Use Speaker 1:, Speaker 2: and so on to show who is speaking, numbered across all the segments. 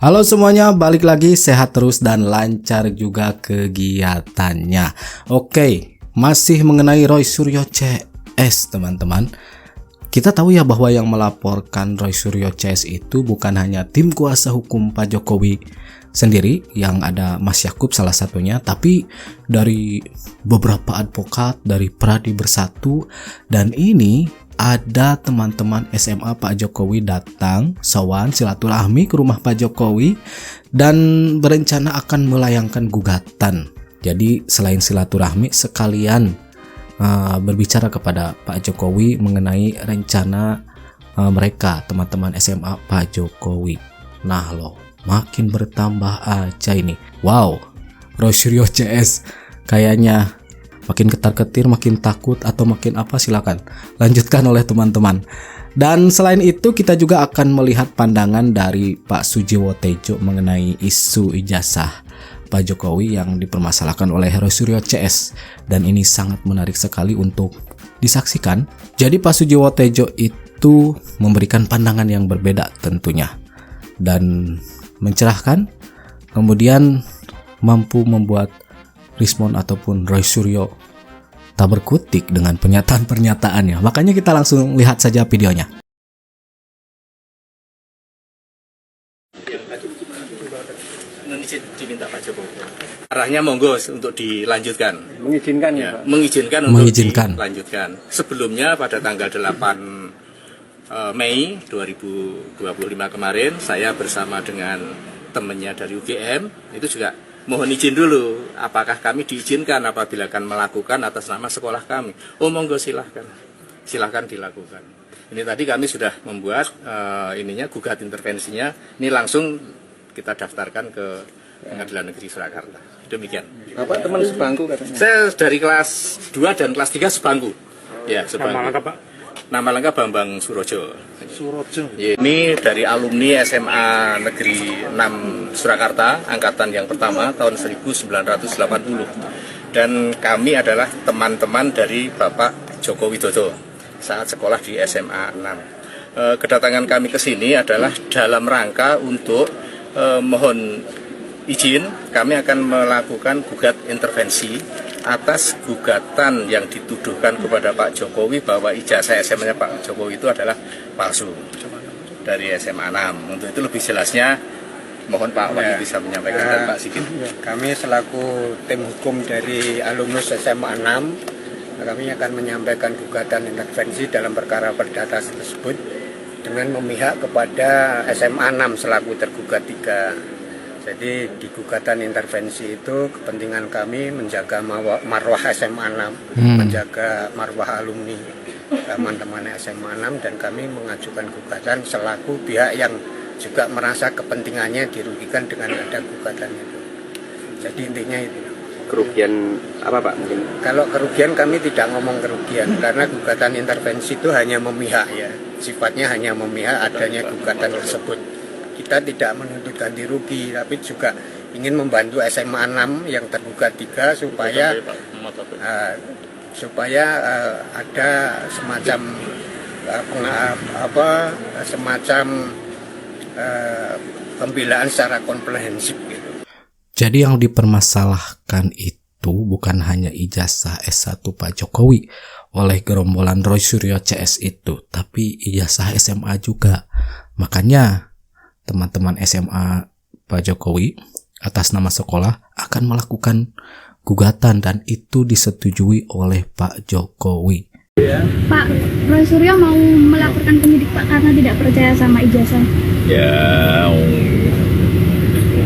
Speaker 1: Halo semuanya, balik lagi sehat terus dan lancar juga kegiatannya. Oke, masih mengenai Roy Suryo CS teman-teman. Kita tahu ya bahwa yang melaporkan Roy Suryo CS itu bukan hanya tim kuasa hukum Pak Jokowi sendiri, yang ada Mas Yakub salah satunya, tapi dari beberapa advokat dari Pradi Bersatu. Dan ini ada teman-teman SMA Pak Jokowi datang sowan silaturahmi ke rumah Pak Jokowi dan berencana akan melayangkan gugatan. Jadi selain silaturahmi sekalian berbicara kepada Pak Jokowi mengenai rencana mereka, teman-teman SMA Pak Jokowi. Nah loh, makin bertambah aja ini. Wow, Roy Suryo CS kayaknya makin ketar-ketir, makin takut, atau makin apa, silakan lanjutkan oleh teman-teman. Dan selain itu kita juga akan melihat pandangan dari Pak Sujiwo Tejo mengenai isu ijazah Pak Jokowi yang dipermasalahkan oleh Roy Suryo CS. Dan ini sangat menarik sekali untuk disaksikan. Jadi Pak Sujiwo Tejo itu memberikan pandangan yang berbeda tentunya, dan mencerahkan, kemudian mampu membuat Rismon ataupun Roy Suryo tak berkutik dengan pernyataan-pernyataannya. Makanya kita langsung lihat saja videonya.
Speaker 2: Diminta Pak Jokowi. Arahnya monggo untuk dilanjutkan.
Speaker 3: Mengizinkan ya, Pak?
Speaker 2: Mengizinkan untuk dilanjutkan. Sebelumnya pada tanggal 8 Mei 2025 kemarin, saya bersama dengan temannya dari UGM itu juga mohon izin dulu, apakah kami diizinkan apabila akan melakukan atas nama sekolah kami. Oh monggo silahkan dilakukan. Ini tadi kami sudah membuat gugat intervensinya. Ini langsung kita daftarkan ke Pengadilan Negeri Surakarta. Demikian.
Speaker 3: Bapak teman sebangku katanya?
Speaker 2: Saya dari kelas 2 dan kelas 3 sebangku. Ya, sebangku.
Speaker 3: Nama lengkap Pak?
Speaker 2: Nama lengkap Bambang Surojo. Ini dari alumni SMA Negeri 6 Surakarta, angkatan yang pertama tahun 1980. Dan kami adalah teman-teman dari Bapak Joko Widodo saat sekolah di SMA 6. Kedatangan kami ke sini adalah dalam rangka untuk mohon izin, kami akan melakukan gugat intervensi atas gugatan yang dituduhkan kepada Pak Jokowi bahwa ijazah SMA-nya Pak Jokowi itu adalah palsu dari SMA 6. Untuk itu lebih jelasnya mohon Pak Wahyu bisa menyampaikan dan Pak Sigit.
Speaker 3: Kami selaku tim hukum dari alumnus SMA 6, kami akan menyampaikan gugatan intervensi dalam perkara perdata tersebut dengan memihak kepada SMA 6 selaku tergugat 3. Jadi di gugatan intervensi itu kepentingan kami menjaga marwah SMA 6, menjaga marwah alumni teman-teman SMA 6, dan kami mengajukan gugatan selaku pihak yang juga merasa kepentingannya dirugikan dengan ada gugatan itu. Jadi intinya itu.
Speaker 4: Kerugian apa Pak mungkin?
Speaker 3: Kalau kerugian kami tidak ngomong kerugian karena gugatan intervensi itu hanya memihak ya. Sifatnya hanya memihak adanya gugatan tersebut. Kita tidak menuntut ganti rugi, tapi juga ingin membantu SMA 6 yang tergugat 3 supaya ada semacam pembelaan secara komprehensif gitu.
Speaker 1: Jadi yang dipermasalahkan itu bukan hanya ijazah S1 Pak Jokowi oleh gerombolan Roy Suryo CS itu, tapi ijazah SMA juga. Makanya teman-teman SMA Pak Jokowi atas nama sekolah akan melakukan gugatan dan itu disetujui oleh Pak Jokowi.
Speaker 5: Pak, Roy Suryo mau melaporkan penyidik Pak karena tidak percaya sama ijazah.
Speaker 6: Ya,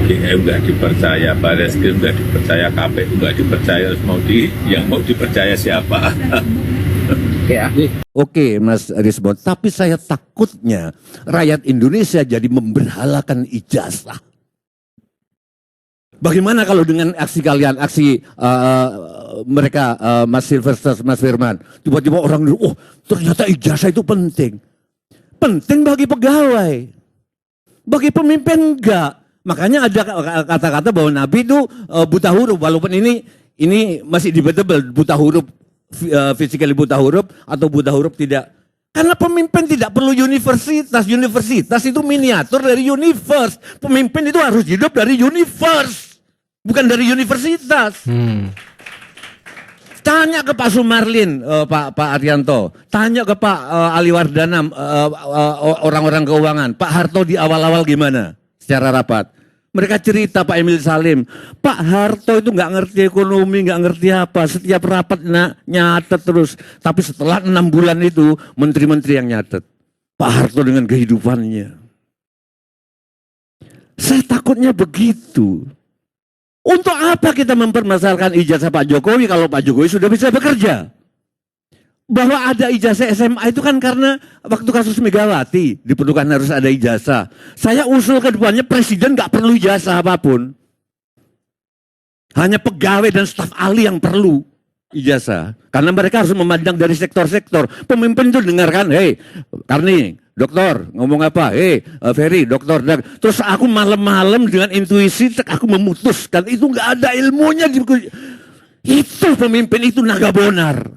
Speaker 6: UGM nggak dipercaya, Barreskrim nggak dipercaya, KPU nggak dipercaya, yang mau dipercaya siapa?
Speaker 4: Ya. Oke Mas Rismon, tapi saya takutnya rakyat Indonesia jadi memberhalakan ijazah. Bagaimana kalau dengan aksi kalian, aksi mereka, Mas Silvester, Mas Firman, tiba-tiba orang dulu, oh ternyata ijazah itu penting. Penting bagi pegawai, bagi pemimpin enggak. Makanya ada kata-kata bahwa Nabi itu buta huruf, walaupun ini masih debatable, buta huruf physically buta huruf atau buta huruf tidak Karena pemimpin tidak perlu universitas. Universitas itu miniatur dari universe. Pemimpin itu harus hidup dari universe, bukan dari universitas. Tanya ke Pak Sumarlin, Pak Arianto. Tanya ke Pak Ali Wardana, orang-orang keuangan. Pak Harto di awal-awal gimana secara rapat? Mereka cerita Pak Emil Salim, Pak Harto itu nggak ngerti ekonomi, nggak ngerti apa. Setiap rapat nyatet terus. Tapi setelah 6 bulan itu, menteri-menteri yang nyatet. Pak Harto dengan kehidupannya. Saya takutnya begitu. Untuk apa kita mempermasalahkan ijazah Pak Jokowi kalau Pak Jokowi sudah bisa bekerja? Bahwa ada ijazah SMA itu kan karena waktu kasus Megawati diperlukan harus ada ijazah. Saya usul ke depannya presiden nggak perlu ijazah apapun. Hanya pegawai dan staf ahli yang perlu ijazah. Karena mereka harus memandang dari sektor-sektor. Pemimpin itu dengarkan, hei Karni, dokter ngomong apa? Hei Ferry, dokter. Terus aku malam-malam dengan intuisi aku memutuskan. Itu nggak ada ilmunya. Itu pemimpin, itu naga bonar.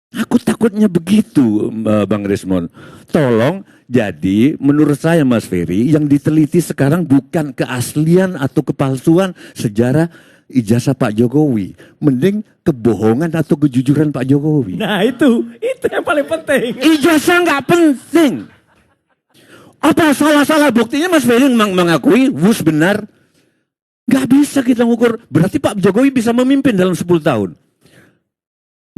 Speaker 4: Aku takutnya begitu, Bang Resmond. Tolong, jadi menurut saya Mas Ferry, yang diteliti sekarang bukan keaslian atau kepalsuan sejarah ijazah Pak Jokowi. Mending kebohongan atau kejujuran Pak Jokowi.
Speaker 7: Nah itu yang paling penting.
Speaker 4: Ijazah nggak penting. Apa salah-salah buktinya Mas Ferry mengakui wus benar? Nggak bisa kita ngukur. Berarti Pak Jokowi bisa memimpin dalam 10 tahun.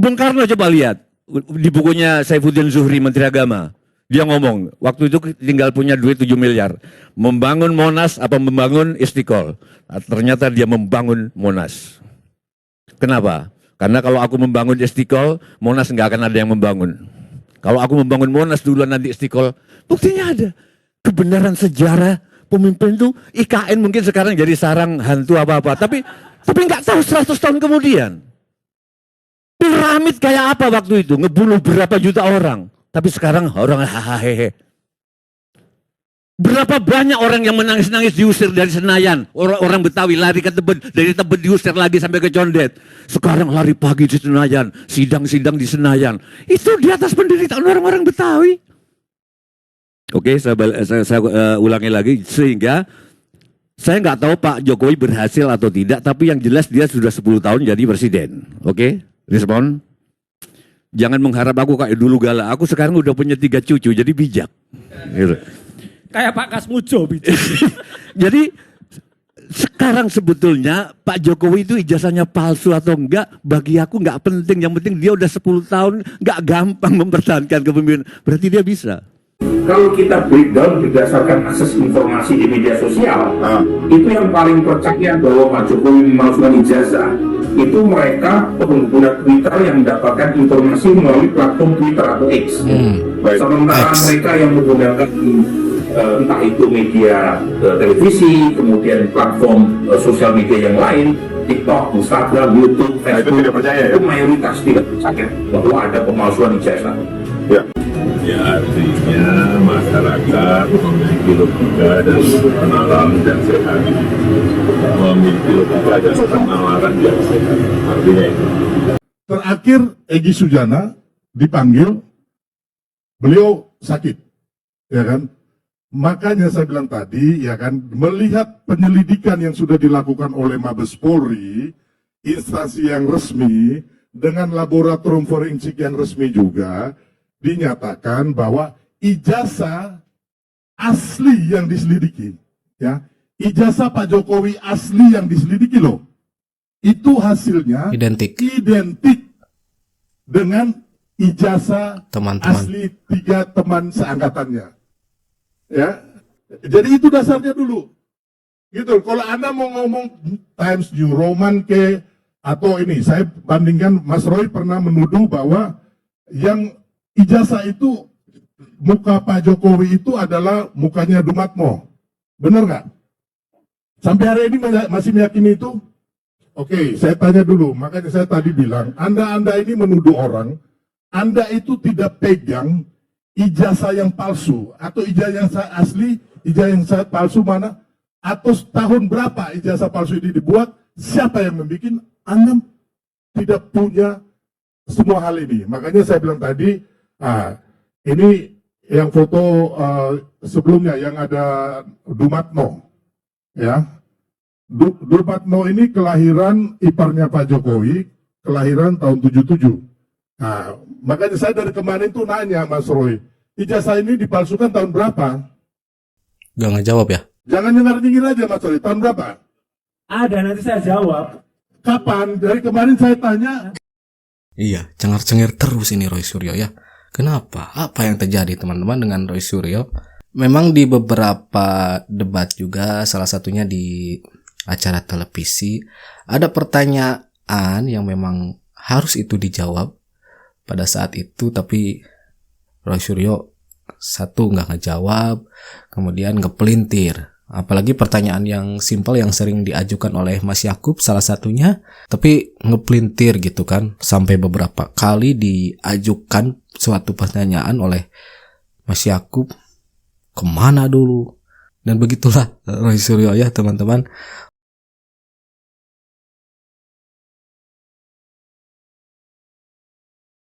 Speaker 4: Bung Karno coba lihat di bukunya Saifuddin Zuhri, Menteri Agama. Dia ngomong, waktu itu tinggal punya duit 7 miliar. Membangun Monas apa membangun Istiqlal? Nah, ternyata dia membangun Monas. Kenapa? Karena kalau aku membangun Istiqlal, Monas nggak akan ada yang membangun. Kalau aku membangun Monas duluan nanti Istiqlal, buktinya ada. Kebenaran sejarah pemimpin itu, IKN mungkin sekarang jadi sarang hantu apa-apa. Tapi nggak tahu 100 tahun kemudian. Piramid kayak apa waktu itu? Ngebunuh berapa juta orang. Tapi sekarang orang hahaha. Berapa banyak orang yang menangis-nangis diusir dari Senayan. Orang Betawi lari ke Tebet. Dari Tebet diusir lagi sampai ke Condet. Sekarang lari pagi di Senayan. Sidang-sidang di Senayan. Itu di atas penderitaan orang-orang Betawi. Oke, saya ulangi lagi. Sehingga saya nggak tahu Pak Jokowi berhasil atau tidak. Tapi yang jelas dia sudah 10 tahun jadi presiden. Oke? Respon, jangan mengharap aku kayak dulu galak. Aku sekarang udah punya 3 cucu, jadi bijak. Gitu.
Speaker 7: Kayak Pak Kasmujo bijak.
Speaker 4: Jadi sekarang sebetulnya Pak Jokowi itu ijazahnya palsu atau enggak, bagi aku enggak penting. Yang penting dia udah 10 tahun, enggak gampang mempertahankan kepemimpinan. Berarti dia bisa.
Speaker 8: Kalau kita breakdown berdasarkan akses informasi di media sosial, itu yang paling percaya bahwa Pak Jokowi memalsukan ijazah. Itu mereka pengguna Twitter yang mendapatkan informasi melalui platform Twitter atau X. Sementara mereka yang menggunakan entah itu media televisi, kemudian platform sosial media yang lain, TikTok, Instagram, YouTube, Facebook, itu mayoritas tidak percaya bahwa ada pemalsuan ijazah.
Speaker 6: Ya artinya masyarakat memiliki logika dan penalaran yang sehat, memiliki logika dan penalaran yang sehat. Artinya itu.
Speaker 9: Terakhir Egy Sujana dipanggil, beliau sakit, ya kan? Makanya saya bilang tadi, ya kan, melihat penyelidikan yang sudah dilakukan oleh Mabes Polri, instansi yang resmi dengan laboratorium forensik yang resmi juga, dinyatakan bahwa ijazah asli yang diselidiki, ya, ijazah Pak Jokowi asli yang diselidiki loh, itu hasilnya identik dengan ijazah asli 3 teman seangkatannya, ya. Jadi itu dasarnya dulu, gitu. Kalau Anda mau ngomong Times New Roman ke atau ini, saya bandingkan, Mas Roy pernah menuduh bahwa yang ijazah itu, muka Pak Jokowi itu adalah mukanya Dumatmo. Benar nggak? Sampai hari ini masih meyakini itu? Oke, saya tanya dulu. Makanya saya tadi bilang, Anda ini menuduh orang, Anda itu tidak pegang ijazah yang palsu. Atau ijazah yang asli, ijazah yang palsu mana? Atau tahun berapa ijazah palsu ini dibuat? Siapa yang membuat? Anda tidak punya semua hal ini. Makanya saya bilang tadi, ini yang foto sebelumnya yang ada Dumatno, ya. Dumatno ini kelahiran iparnya Pak Jokowi, kelahiran tahun 77. Nah, makanya saya dari kemarin tuh nanya Mas Roy, ijazah ini dipalsukan tahun berapa?
Speaker 1: Gak ngejawab ya?
Speaker 9: Jangan nyengir aja Mas Roy, tahun berapa?
Speaker 7: Ada, nanti saya jawab.
Speaker 9: Kapan? Dari kemarin saya tanya.
Speaker 1: Iya, cengar-cengir terus ini Roy Suryo ya. Kenapa? Apa yang terjadi teman-teman dengan Roy Suryo? Memang di beberapa debat juga, salah satunya di acara televisi, ada pertanyaan yang memang harus itu dijawab pada saat itu, tapi Roy Suryo satu nggak ngejawab, kemudian ngepelintir. Apalagi pertanyaan yang simpel yang sering diajukan oleh Mas Yakub salah satunya, tapi ngepelintir gitu kan, sampai beberapa kali diajukan suatu pertanyaan oleh Mas Yakub, kemana dulu? Dan begitulah Roy Suryo ya teman-teman.